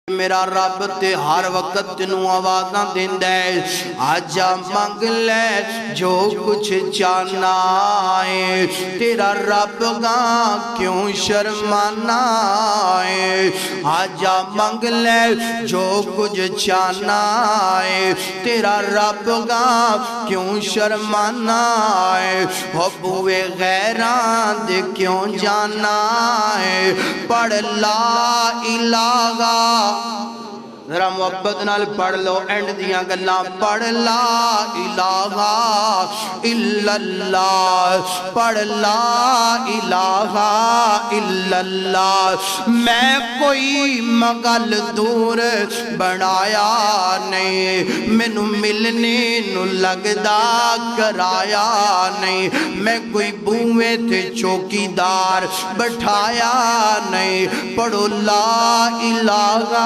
میرا رب تے ہر وقت تینوں آوازاں دیندا ہے آجا منگ لے جو کچھ چاہنا ہے تیرا رب گاں کیوں شرمانا ہے آجا منگ لے جو کچھ چاہنا ہے تیرا رب گاں کیوں شرمانا ہے حبوے غیران دے کیوں جانا ہے پڑھ لا الہ ذرا محبت نال پڑھ لو اینڈ دیاں گلاں پڑھ لا الہ الا اللہ پڑھ لا الہ الا اللہ میں کوئی مغل دور بنایا نہیں مینوں ملنے نو لگدا کرایا نہیں میں کوئی بوئے تے چوکیدار بٹھایا نہیں پڑھو لا الہ